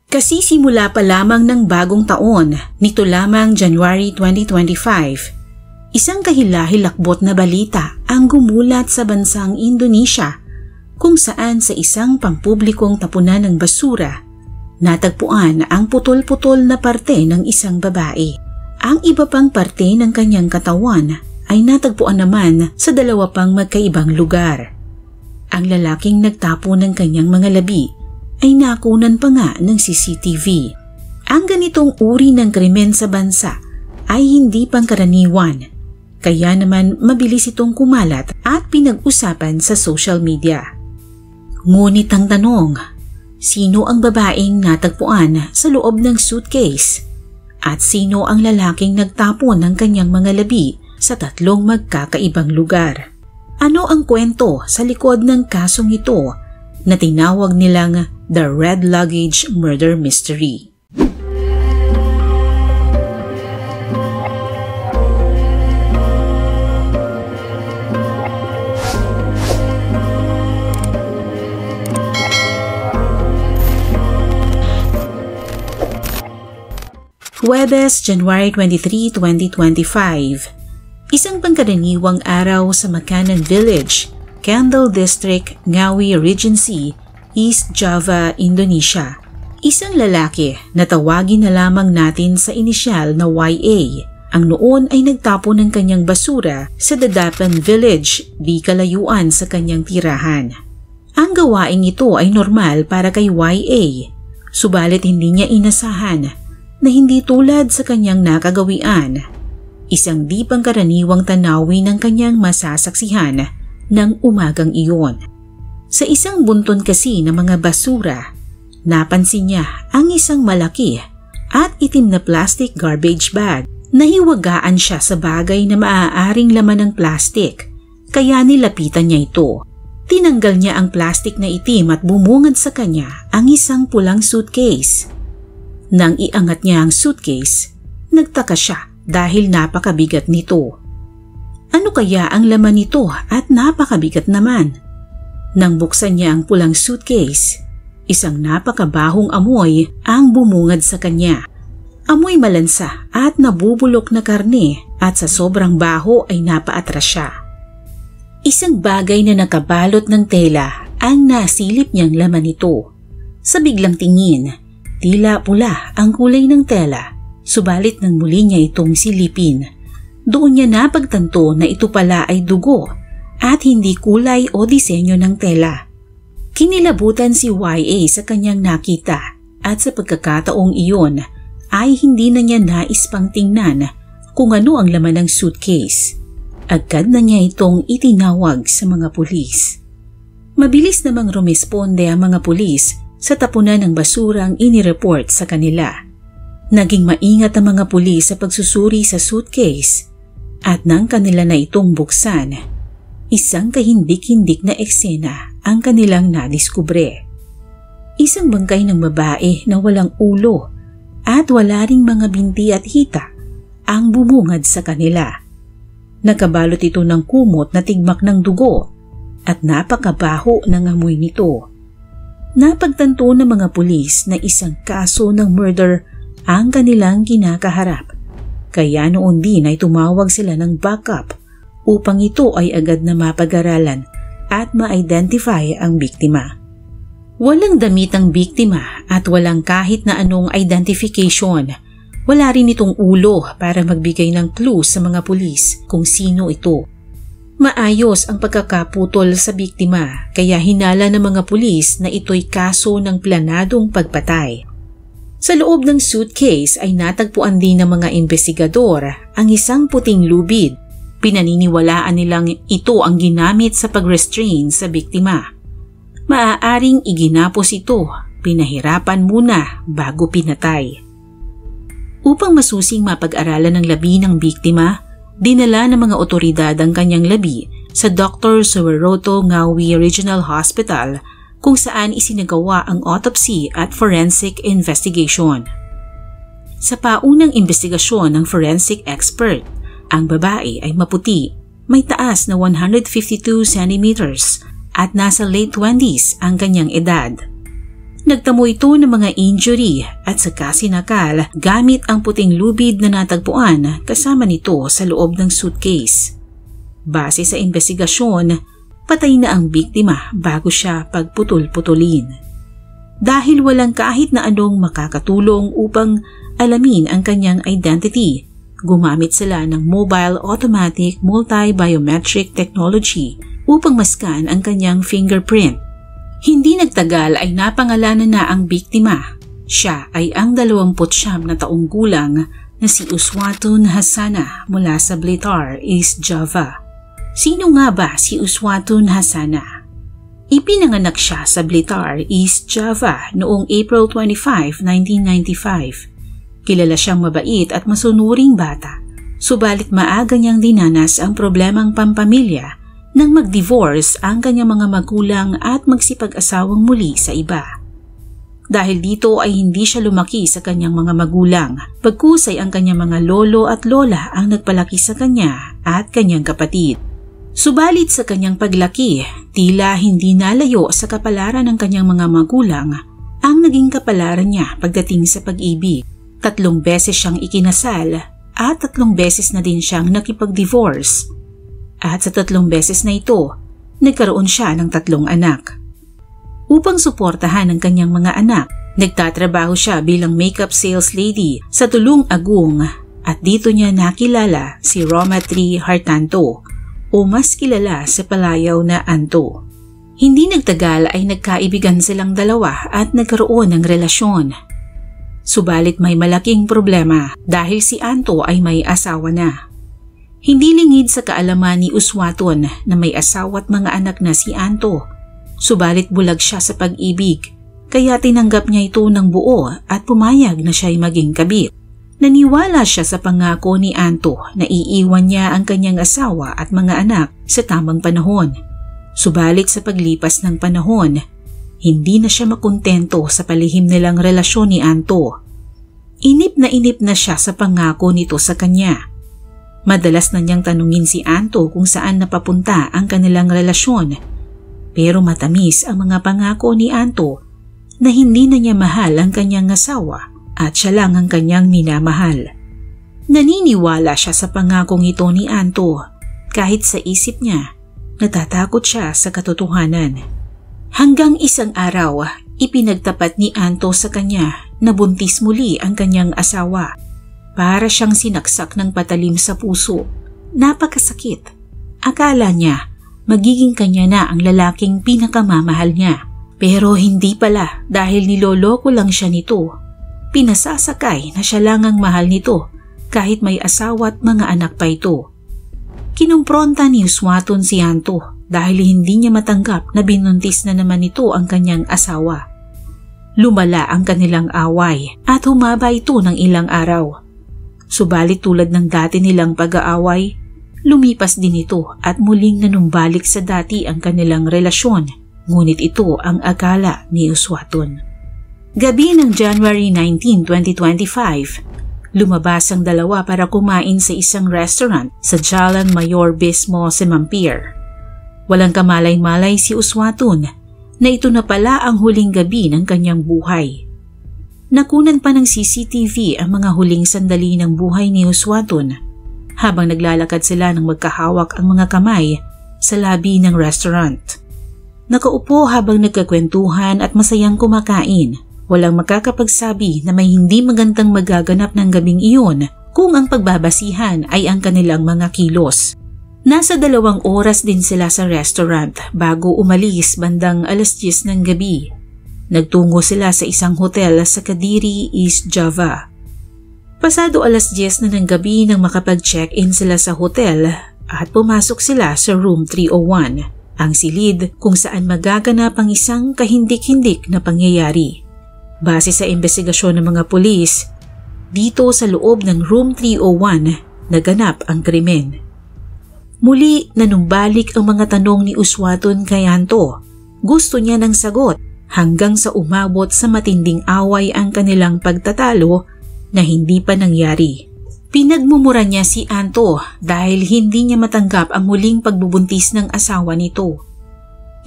Kasi simula pa lamang ng bagong taon, nito lamang January 2025, isang kahilahilakbot na balita ang gumulat sa bansang Indonesia kung saan sa isang pampublikong tapunan ng basura, natagpuan ang putol-putol na parte ng isang babae. Ang iba pang parte ng kanyang katawan ay natagpuan naman sa dalawa pang magkaibang lugar. Ang lalaking nagtapo ng kanyang mga labi ay nakunan pa nga ng CCTV. Ang ganitong uri ng krimen sa bansa ay hindi pangkaraniwan, kaya naman mabilis itong kumalat at pinag-usapan sa social media. Ngunit ang tanong, sino ang babaeng natagpuan sa loob ng suitcase? At sino ang lalaking nagtapon ng kanyang mga labi sa tatlong magkakaibang lugar? Ano ang kwento sa likod ng kasong ito na tinawag nilang The Red Luggage Murder Mystery? Huwebes, January 23, 2025. Isang pangkaraniwang araw sa Makanan Village, Kendal District, Ngawi Regency, East Java, Indonesia. Isang lalaki na tawagin na lamang natin sa inisyal na YA, ang noon ay nagtapo ng kanyang basura sa Dadapan Village, di kalayuan sa kanyang tirahan. Ang gawaing ito ay normal para kay YA, subalit hindi niya inasahan na hindi tulad sa kanyang nakagawian. Isang di pangkaraniwang tanawin ng kanyang masasaksihan ng umagang iyon. Sa isang bunton kasi ng mga basura, napansin niya ang isang malaki at itim na plastic garbage bag. Nahiwagaan siya sa bagay na maaaring laman ng plastic, kaya nilapitan niya ito. Tinanggal niya ang plastic na itim at bumungad sa kanya ang isang pulang suitcase. Nang iangat niya ang suitcase, nagtaka siya dahil napakabigat nito. Ano kaya ang laman nito at napakabigat naman? Nang buksan niya ang pulang suitcase, isang napakabahong amoy ang bumungad sa kanya. Amoy malansa at nabubulok na karne at sa sobrang baho ay napaatras siya. Isang bagay na nakabalot ng tela ang nasilip niyang laman nito. Sa biglang tingin, tila pula ang kulay ng tela, subalit nang muli niya itong silipin, doon niya napagtanto na ito pala ay dugo at hindi kulay o disenyo ng tela. Kinilabutan si YA sa kanyang nakita at sa pagkakataong iyon ay hindi na niya nais pang tingnan kung ano ang laman ng suitcase. Agad na niya itong itinawag sa mga pulis. Mabilis namang rumesponde ang mga pulis sa tapunan ng basurang inireport sa kanila. Naging maingat ang mga pulis sa pagsusuri sa suitcase at nang kanila na itong buksan, isang kahindik-hindik na eksena ang kanilang nadiskubre. Isang bangkay ng babae na walang ulo at wala ring mga binti at hita ang bumungad sa kanila. Nakabalot ito ng kumot na tigmak ng dugo at napakabaho ng amoy nito. Napagtanto ng mga pulis na isang kaso ng murder ang kanilang kinakaharap, kaya noon din ay tumawag sila ng backup upang ito ay agad na mapag-aralan at ma-identify ang biktima. Walang damit ang biktima at walang kahit na anong identification. Wala rin itong ulo para magbigay ng clue sa mga pulis kung sino ito. Maayos ang pagkakaputol sa biktima kaya hinala ng mga pulis na ito'y kaso ng planadong pagpatay. Sa loob ng suitcase ay natagpuan din ng mga investigador ang isang puting lubid. Pinaniniwalaan nilang ito ang ginamit sa pag-restrain sa biktima. Maaaring iginapos ito, pinahirapan muna bago pinatay. Upang masusing mapag-aralan ng labi ng biktima, dinala ng mga otoridad ang kanyang labi sa Dr. Suwaroto Ngawi Regional Hospital kung saan isinagawa ang autopsy at forensic investigation. Sa paunang investigasyon ng forensic expert, ang babae ay maputi, may taas na 152 centimeters at nasa late 20s ang kanyang edad. Nagtamo ito ng mga injury at saka sinakal gamit ang puting lubid na natagpuan kasama nito sa loob ng suitcase. Base sa investigasyon, patay na ang biktima bago siya pagputol-putulin. Dahil walang kahit na anong makakatulong upang alamin ang kanyang identity, gumamit sila ng Mobile Automatic Multi-Biometric Technology upang maskan ang kanyang fingerprint. Hindi nagtagal ay napangalanan na ang biktima. Siya ay ang 29 na taong gulang na si Uswatun Hassana mula sa Blitar, East Java. Sino nga ba si Uswatun Hassana? Ipinanganak siya sa Blitar, East Java noong April 25, 1995. Kilala siyang mabait at masunuring bata, subalit maaga niyang dinanas ang problemang pampamilya nang mag-divorce ang kanyang mga magulang at magsipag-asawang muli sa iba. Dahil dito ay hindi siya lumaki sa kanyang mga magulang, pagkusay ang kanyang mga lolo at lola ang nagpalaki sa kanya at kanyang kapatid. Subalit sa kanyang paglaki, tila hindi nalayo sa kapalaran ng kanyang mga magulang ang naging kapalaran niya pagdating sa pag-ibig. 3 beses siyang ikinasal at 3 beses na din siyang nakipag-divorce. At sa 3 beses na ito, nagkaroon siya ng 3 anak. Upang suportahan ang kanyang mga anak, nagtatrabaho siya bilang makeup sales lady sa Tulung Agung at dito niya nakilala si Romatri Hartanto o mas kilala sa palayaw na Anto. Hindi nagtagal ay nagkaibigan silang dalawa at nagkaroon ng relasyon. Subalit may malaking problema dahil si Anto ay may asawa na. Hindi lingid sa kaalaman ni Uswatun na may asawa at mga anak na si Anto. Subalit bulag siya sa pag-ibig, kaya tinanggap niya ito ng buo at pumayag na siya'y maging kabit. Naniwala siya sa pangako ni Anto na iiwan niya ang kanyang asawa at mga anak sa tamang panahon. Subalit sa paglipas ng panahon, hindi na siya makontento sa palihim nilang relasyon ni Anto. Inip na siya sa pangako nito sa kanya. Madalas na niyang tanungin si Anto kung saan napapunta ang kanilang relasyon. Pero matamis ang mga pangako ni Anto na hindi na niya mahal ang kanyang asawa at siya lang ang kanyang minamahal. Naniniwala siya sa pangakong ito ni Anto kahit sa isip niya natatakot siya sa katotohanan. Hanggang isang araw, ipinagtapat ni Anto sa kanya na buntis muli ang kanyang asawa. Para siyang sinaksak ng patalim sa puso. Napakasakit. Akala niya magiging kanya na ang lalaking pinakamamahal niya. Pero hindi pala dahil niloloko lang siya nito. Pinasasakay na siya lang ang mahal nito kahit may asawa at mga anak pa ito. Kinumpronta ni Uswatun si Anto dahil hindi niya matanggap na binuntis na naman ito ang kanyang asawa. Lumala ang kanilang away at humaba ito ng ilang araw. Subalit tulad ng dati nilang pag-aaway, lumipas din ito at muling nanumbalik sa dati ang kanilang relasyon. Ngunit ito ang akala ni Uswatun. Gabi ng January 19, 2025, lumabas ang dalawa para kumain sa isang restaurant sa Jalan Mayor Bismo, Semampir. Walang kamalay-malay si Uswatun na ito na pala ang huling gabi ng kanyang buhay. Nakunan pa ng CCTV ang mga huling sandali ng buhay ni Uswatun habang naglalakad sila ng magkahawak ang mga kamay sa labi ng restaurant. Nakaupo habang nagkakwentuhan at masayang kumakain. Walang makakapagsabi na may hindi magandang magaganap ng gabing iyon kung ang pagbabasihan ay ang kanilang mga kilos. Nasa 2 oras din sila sa restaurant bago umalis bandang 10:00 ng gabi. Nagtungo sila sa isang hotel sa Kadiri, East Java. Pasado 10:00 na ng gabi nang makapag-check-in sila sa hotel at pumasok sila sa room 301, ang silid kung saan magaganap ang isang kahindik-hindik na pangyayari. Base sa investigasyon ng mga pulis, dito sa loob ng room 301 naganap ang krimen. Muli nanumbalik ang mga tanong ni Uswatun kay Anto. Gusto niya ng sagot hanggang sa umabot sa matinding away ang kanilang pagtatalo na hindi pa nangyari. Pinagmumura niya si Anto dahil hindi niya matanggap ang muling pagbubuntis ng asawa nito.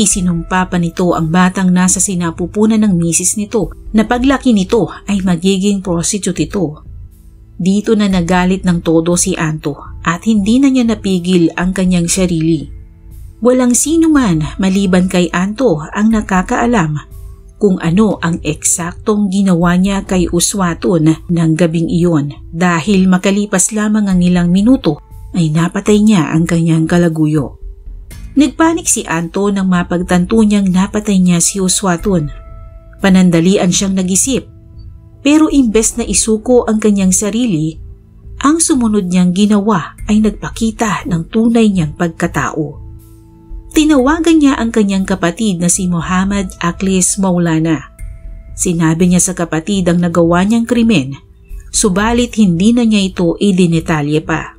Isinumpa pa nito ang batang nasa sinapupunan ng misis nito na paglaki nito ay magiging prostitute ito. Dito na nagalit ng todo si Anto at hindi na niya napigil ang kanyang sarili. Walang sino man maliban kay Anto ang nakakaalam kung ano ang eksaktong ginawa niya kay Uswaton ng gabing iyon dahil makalipas lamang ang ilang minuto ay napatay niya ang kanyang kalaguyo. Nagpanik si Anto nang mapagtanto niyang napatay niya si Uswaton. Panandalian siyang nag-isip, pero imbes na isuko ang kanyang sarili, ang sumunod niyang ginawa ay nagpakita ng tunay niyang pagkatao. Tinawagan niya ang kanyang kapatid na si Muhammad Aklis Maulana. Sinabi niya sa kapatid ang nagawa niyang krimen, subalit hindi na niya ito idinetalye pa.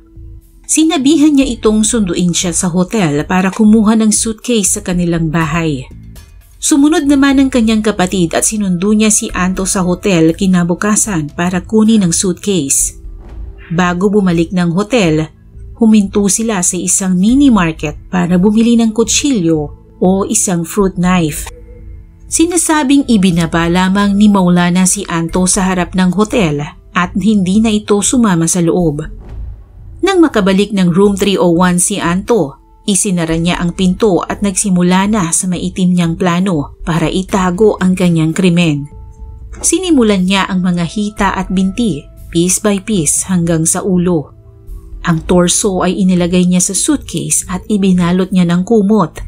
Sinabihan niya itong sunduin siya sa hotel para kumuha ng suitcase sa kanilang bahay. Sumunod naman ang kanyang kapatid at sinundo niya si Anto sa hotel kinabukasan para kunin ang suitcase. Bago bumalik ng hotel, huminto sila sa isang mini market para bumili ng kutsilyo o isang fruit knife. Sinasabing ibinaba lamang ni Maulana si Anto sa harap ng hotel at hindi na ito sumama sa loob. Nang makabalik ng room 301 si Anto, isinara niya ang pinto at nagsimula na sa maitim niyang plano para itago ang kanyang krimen. Sinimulan niya ang mga hita at binti, piece by piece hanggang sa ulo. Ang torso ay inilagay niya sa suitcase at ibinalot niya ng kumot,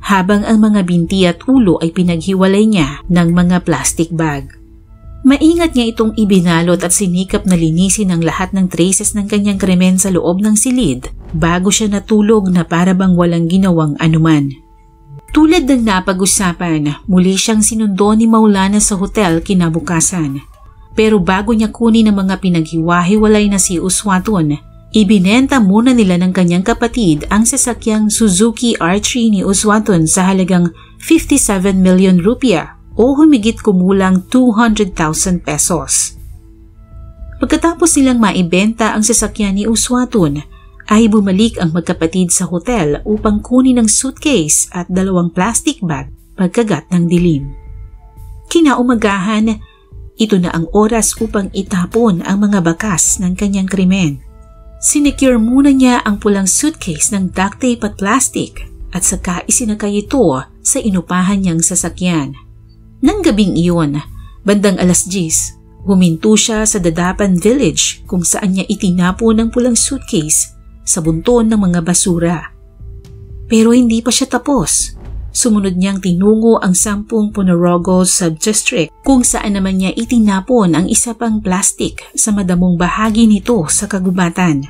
habang ang mga binti at ulo ay pinaghiwalay niya ng mga plastic bag. Maingat niya itong ibinalot at sinikap na linisin ang lahat ng traces ng kanyang krimen sa loob ng silid bago siya natulog na para bang walang ginawang anuman. Tulad ng napag-usapan, muli siyang sinundo ni Maulana sa hotel kinabukasan. Pero bago niya kunin ang mga pinaghiwa-hiwalay na si Uswaton, ibinenta muna nila ng kanyang kapatid ang sasakyang Suzuki R3 ni Uswaton sa halagang 57 million rupiah o humigit kumulang 200,000 pesos. Pagkatapos nilang maibenta ang sasakyan ni Uswaton, ay bumalik ang magkapatid sa hotel upang kunin ang suitcase at 2 plastic bag pagkagat ng dilim. Kinaumagahan, ito na ang oras upang itapon ang mga bakas ng kanyang krimen. Sinecure muna niya ang pulang suitcase ng duct tape at plastic at saka isinakay ito sa inupahan niyang sasakyan. Nang gabing iyon, bandang 10:00, huminto siya sa Dadapan Village kung saan niya itinapon ang pulang suitcase sa bunton ng mga basura. Pero hindi pa siya tapos. Sumunod niyang tinungo ang 10 Ponorogo Subdistrict kung saan naman niya itinapon ang isa pang plastic sa madamong bahagi nito sa kagubatan.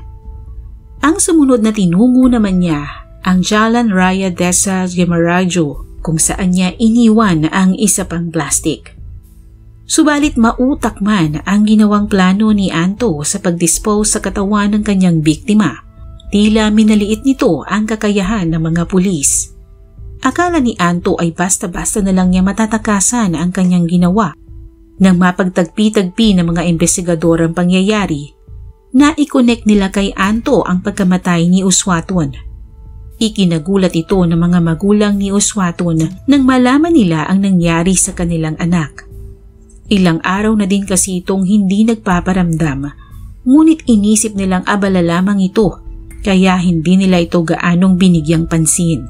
Ang sumunod na tinungo naman niya ang Jalan Raya Desa Gemarajo kung saan niya iniwan ang isa pang plastic. Subalit mautak man ang ginawang plano ni Anto sa pag-dispose sa katawan ng kanyang biktima, tila minaliit nito ang kakayahan ng mga pulis. Akala ni Anto ay basta-basta na lang niya matatakasan ang kanyang ginawa. Nang mapagtagpi-tagpi ng mga investigador ang pangyayari, na-i-connect nila kay Anto ang pagkamatay ni Uswaton. Ikinagulat ito ng mga magulang ni Uswaton nang malaman nila ang nangyari sa kanilang anak. Ilang araw na din kasi itong hindi nagpaparamdam, ngunit inisip nilang abala lamang ito, kaya hindi nila ito gaanong binigyang pansin.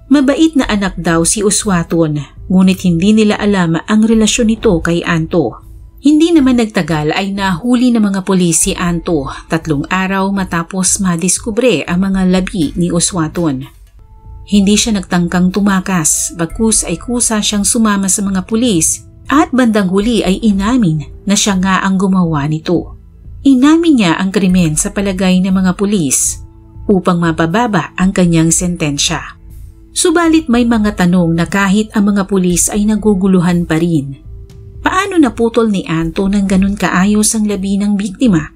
Mabait na anak daw si Uswaton, ngunit hindi nila alam ang relasyon nito kay Anto. Hindi naman nagtagal ay nahuli ng mga pulis si Anto 3 araw matapos madiskubre ang mga labi ni Uswaton. Hindi siya nagtangkang tumakas, bagkus ay kusa siyang sumama sa mga pulis at bandang huli ay inamin na siya nga ang gumawa nito. Inamin niya ang krimen sa palagay ng mga pulis upang mapababa ang kanyang sentensya. Subalit may mga tanong na kahit ang mga pulis ay naguguluhan pa rin. Paano naputol ni Anto ng ganun kaayos ang labi ng biktima?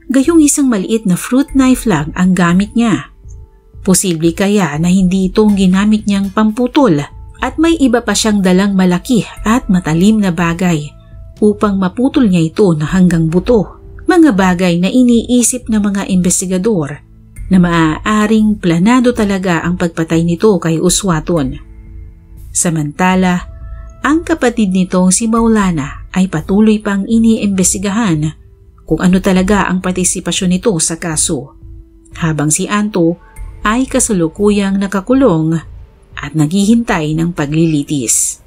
Gayong isang maliit na fruit knife lang ang gamit niya. Posible kaya na hindi itong ginamit niyang pamputol at may iba pa siyang dalang malaki at matalim na bagay upang maputol niya ito na hanggang buto. Mga bagay na iniisip ng mga investigador na maaaring planado talaga ang pagpatay nito kay Uswaton. Samantala, ang kapatid nitong si Maulana ay patuloy pang iniimbestigahan kung ano talaga ang partisipasyon nito sa kaso, habang si Anto ay kasalukuyang nakakulong at naghihintay ng paglilitis.